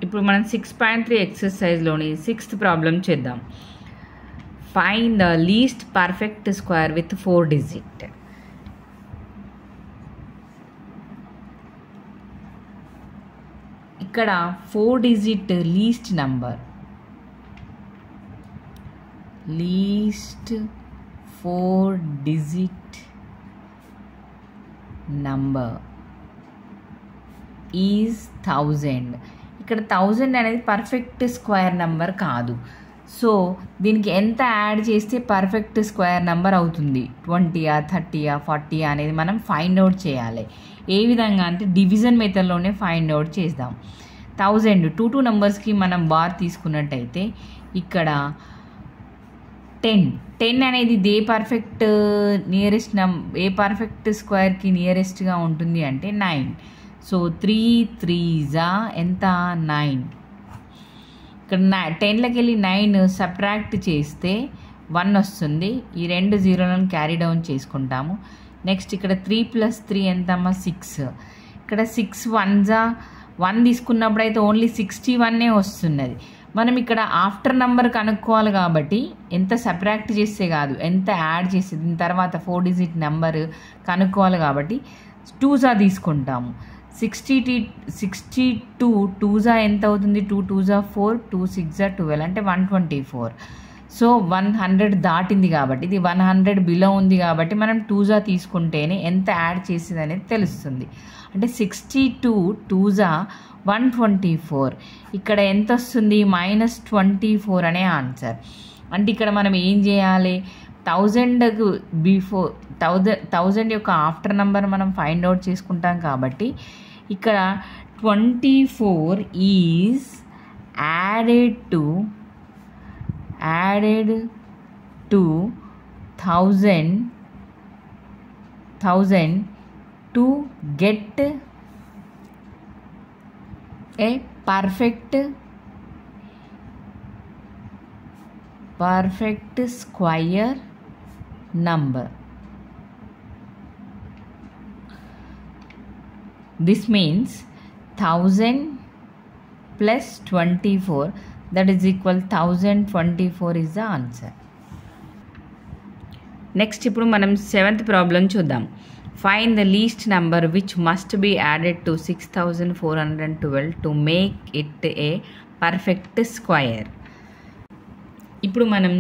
ఇప్పుడు మనం 6.3 ఎక్సర్సైజ్లోని 6th problem చేద్దాం. Find the least perfect square with 4 digit. ఇక్కడ 4 digit least number, least 4 digit number is 1000. ఇక్కడ 1000 అనేది పర్ఫెక్ట్ స్క్వేర్ నెంబర్ కాదు. సో దీనికి ఎంత యాడ్ చేస్తే పర్ఫెక్ట్ స్క్వేర్ నెంబర్ అవుతుంది, 20, 30, 40 అనేది మనం ఫైండ్ అవుట్ చేయాలి. ఏ విధంగా అంటే డివిజన్ మెథడ్లోనే ఫైండ్ అవుట్ చేద్దాం. 1000 2 నెంబర్స్కి మనం బార్ తీసుకున్నట్టయితే ఇక్కడ 10 అనేది a perfect nearest a perfect స్క్వేర్కి నియరెస్ట్గా ఉంటుంది అంటే 9. సో 3 3s ఎంత 9. ఇక్కడ 10లకి వెళ్ళి 9 సబ్ట్రాక్ట్ చేస్తే 1 వస్తుంది. ఈ 2 జీరోలను క్యారీ డౌన్ చేసుకుంటాము. నెక్స్ట్ ఇక్కడ 3 + 3 ఎంతమ్మా 6. ఇక్కడ 6 1s 1 తీసుకున్నప్పుడు అయితే ఓన్లీ 61 వస్తున్నది. మనం ఇక్కడ ఆఫ్టర్ నెంబర్ కనుక్కోవాలి కాబట్టి ఎంత సబ్ట్రాక్ట్ చేస్తే కాదు, ఎంత యాడ్ చేసి దీని తర్వాత 4 డిజిట్ నెంబర్ కనుక్కోవాలి కాబట్టి 2s తీసుకుంటాము. 62 2s ఎంత అవుతుంది, 2 2s 4, 2 6 12 అంటే 124. సో 100 దాటింది కాబట్టి, ఇది 100 బిలో ఉంది కాబట్టి మనం 2s తీసుకుంటేనే ఎంత యాడ్ చేసింది అనేది తెలుస్తుంది. అంటే 62 2s 124. ఇక్కడ ఎంత వస్తుంది, -24 అనే ఆన్సర్. అంటే ఇక్కడ మనం ఏం చేయాలి, 1000కు బిఫోర్ 1000 యొక్క ఆఫ్టర్ నెంబర్ మనం ఫైండ్ అవుట్ చేసుకుంటాం కాబట్టి ఇక్కడ 24 is added to 1000 to get a perfect square number. This means 1000 plus 24, that is equal 1024 is the answer. Next ఇప్పుడు మనం 7th ప్రాబ్లం చూద్దాం. Find the least number which must be added to 6412 to make it a perfect square. ఇప్పుడు మనం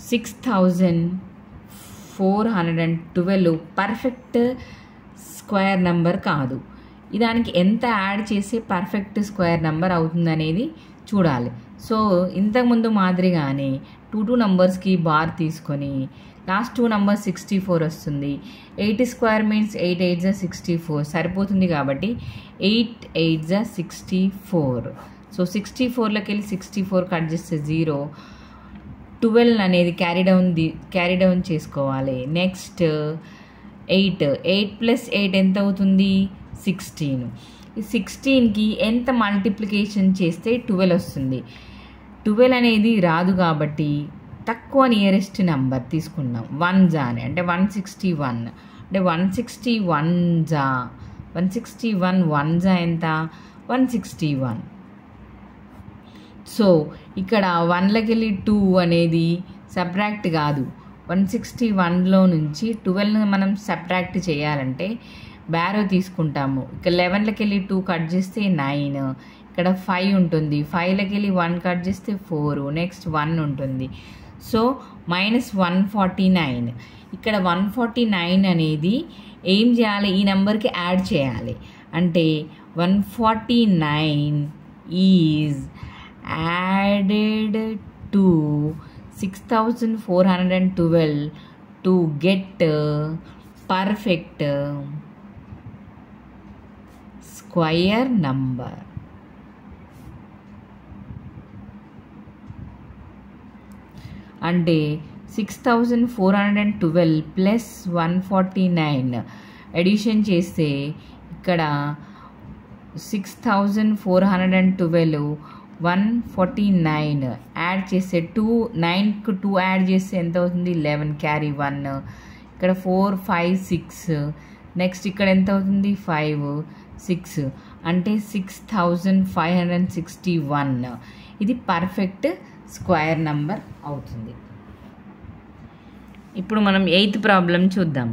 6412 perfect square number కాదు. దానికి ఎంత add చేసి perfect square number అవుతుందనేది చూడాలి. సో ఇంతకుముందు మాదిరిగానే 2 నెంబర్స్కి బార్ తీసుకొని లాస్ట్ 2 నెంబర్స్ 64 వస్తుంది. 8 స్క్వేర్ మీన్స్ 8 8s 64 సరిపోతుంది కాబట్టి 8 8s 64. సో 64లోకి వెళ్ళి 64 కట్ చేస్తే 0. 12 అనేది క్యారీ డౌన్ చేసుకోవాలి. నెక్స్ట్ 8 + 8 ఎంత అవుతుంది 16. ఈ 16కి ఎంత మల్టిప్లికేషన్ చేస్తే 12 వస్తుంది. 12 అనేది రాదు కాబట్టి తక్కువ నియరెస్ట్ నెంబర్ తీసుకున్నాం 1s అని, అంటే 161. అంటే 161 1s ఎంత 161. సో ఇక్కడ 1లకి వెళ్ళి 2 అనేది సబ్ట్రాక్ట్ కాదు. 161లో నుంచి 12ని మనం సబ్ట్రాక్ట్ చేయాలంటే బ్యారో తీసుకుంటాము. ఇక్కడ 11లకి వెళ్ళి 2 కట్ చేస్తే 9. ఇక్కడ 5 ఉంటుంది. 5లకి వెళ్ళి 1 కట్ చేస్తే 4. నెక్స్ట్ 1 ఉంటుంది. సో -149. ఇక్కడ 149 అనేది ఏం చేయాలి, ఈ నెంబర్కి యాడ్ చేయాలి. అంటే 149 is added to 6412 to get perfect square number. అంటే 6412 ప్లస్ 149 ఎడిషన్ చేస్తే ఇక్కడ 6412 149 యాడ్ చేస్తే 9కు 2 యాడ్ చేస్తే ఎంత అవుతుంది 11 క్యారీ 1. ఇక్కడ 4 5 6. నెక్స్ట్ ఇక్కడ ఎంత అవుతుంది 5 6. అంటే 6561. ఇది పర్ఫెక్ట్ స్క్వేర్ నంబర్ అవుతుంది. ఇప్పుడు మనం 8th ప్రాబ్లం చూద్దాం.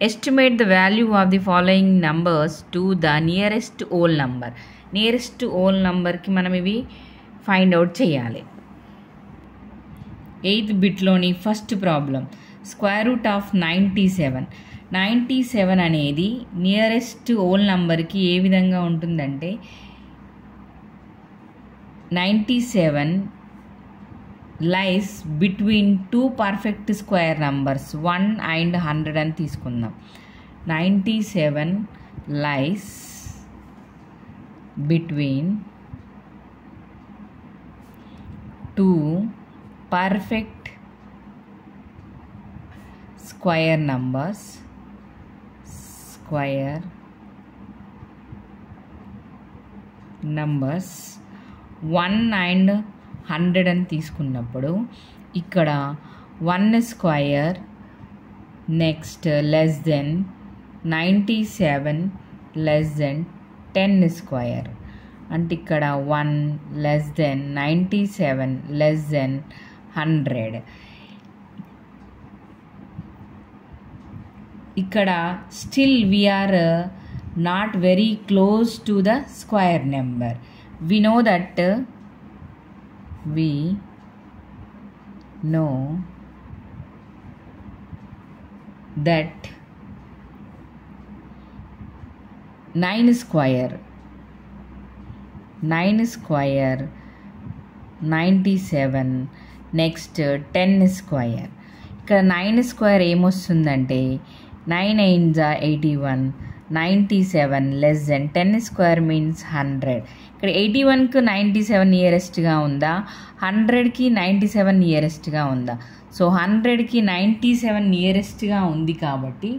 Estimate the value of the following numbers to the nearest whole number. Nearest whole నంబర్కి మనం ఇవి ఫైండ్ అవుట్ చేయాలి. 8th బిట్లోని first problem square root of 97. 97 అనేది నియరెస్ట్ హోల్ నంబర్కి ఏ విధంగా ఉంటుందంటే 97 lies between 2 perfect square numbers 1 and 100 అని తీసుకుందాం. 97 lies between 2 perfect square numbers 1 and 100 అని తీసుకున్నప్పుడు ఇక్కడ 1 square next less than 97 less than 10 square. అంటే ఇక్కడ 1 లెస్ దెన్ 97 లెస్ దెన్ 100. ఇక్కడ still we are not very close to the square number. we know that 9 square 97 next 10 square. ఇక్కడ 9 square ఏమొస్తుందంటే 9 9s are 81, 97 less than 10 square means 100. ఇక్కడ 81కి 97 నియరెస్ట్గా ఉందా, 100కి 97 నియరెస్ట్గా ఉందా? So 100కి 97 నియరెస్ట్గా ఉంది కాబట్టి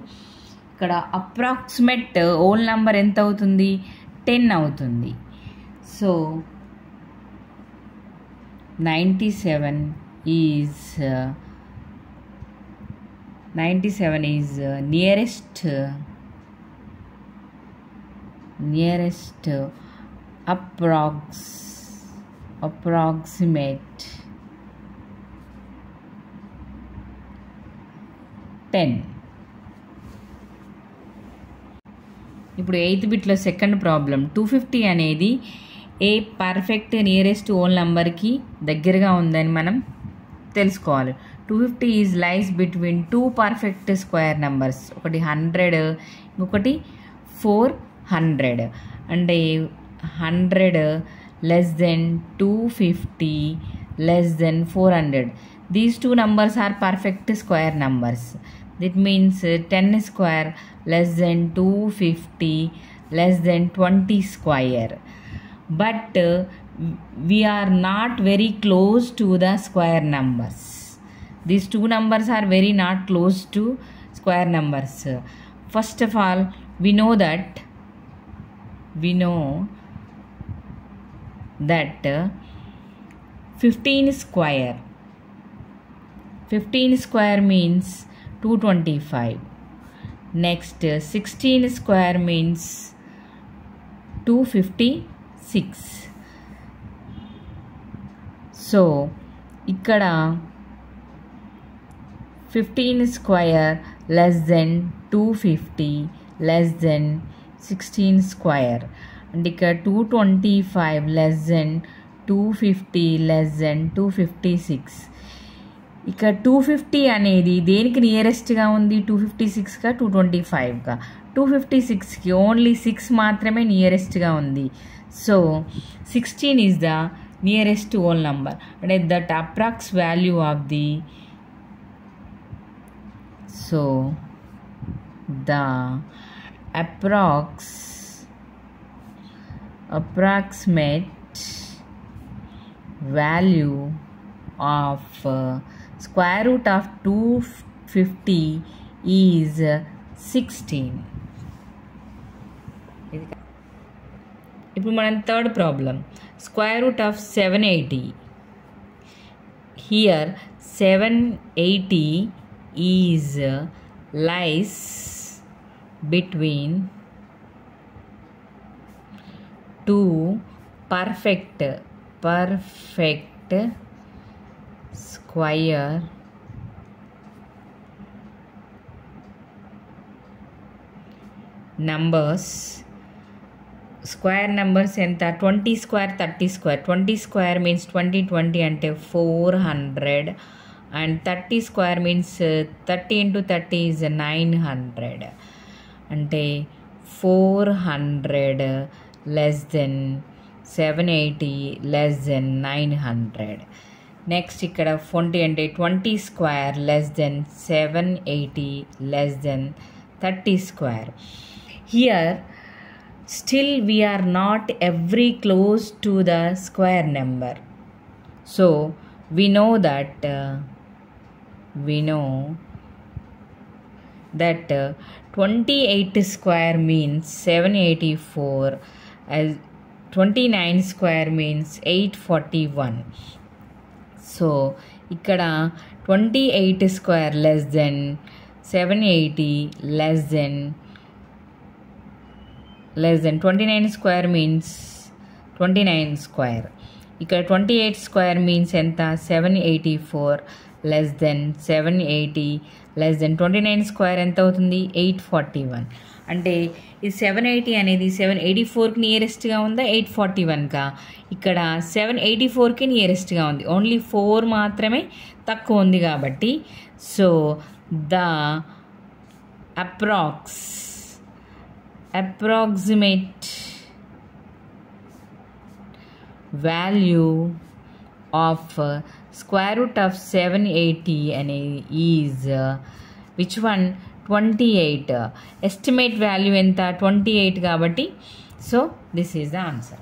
ఇక్కడ అప్రాక్సిమేట్ హోల్ నెంబర్ ఎంత అవుతుంది? 10 అవుతుంది. So 97 is nearest approximate 10. ఇప్పుడు 8th బిట్లో సెకండ్ ప్రాబ్లం 250 అనేది ఏ పర్ఫెక్ట్ నియరెస్ట్ హోల్ నెంబర్కి దగ్గరగా ఉందని మనం తెలుసుకోవాలి. 250 is lies between 2 perfect square numbers, ఒకటి 100 ఇంకొకటి 400. అంటే 100 less than 250 less than 400. These two numbers are perfect square numbers. That means 10 square less than 250 less than 20 square. But we are not very close to the square numbers. These two numbers are very not close to square numbers. First of all, we know that 15 square means 225. Next 16 square means 256. So ఇక్కడ 15 square less than 250 less than 16 square. And ఇక్కడ 225 less than 250 less than 256. ఇక్కడ 250 అనేది దేనికి నియరెస్ట్గా ఉంది? 256గా 225గా? 256కి only 6 మాత్రమే నియరెస్ట్గా ఉంది. So 16 is the nearest whole number. అంటే that approx value of the approximate value of square root of 250 is 16. ఇప్పుడు మనం third problem square root of 780. Here 780 is lies between 2 perfect square numbers. Square numbers ఎంత 20 square 30 square 20 square means 20 అంటే 400 and 30 square means 30 into 30 is 900 అంటే 400 less than 780 less than 900. Next ఇక్కడ 20 అంటే 20 square less than 780 less than 30 square. Here still we are not every close to the square number, so we know that 28 square means 784 as 29 square means 841. so ikkada 28 square less than 780 less than 29 square means 29 square. ఇక్కడ 28 square means ఎంత 784 less than 780 less than 29 square ఎంత అవుతుంది 841. అంటే ఈ 780 అనేది 784కి నియరెస్ట్గా ఉందా 841కా? ఇక్కడ 784కి నియరెస్ట్గా ఉంది, ఓన్లీ 4 మాత్రమే తక్కువ ఉంది కాబట్టి so the approximate value of square root of 780 is which one 28. estimate value enta 28 kabatti, so this is the answer.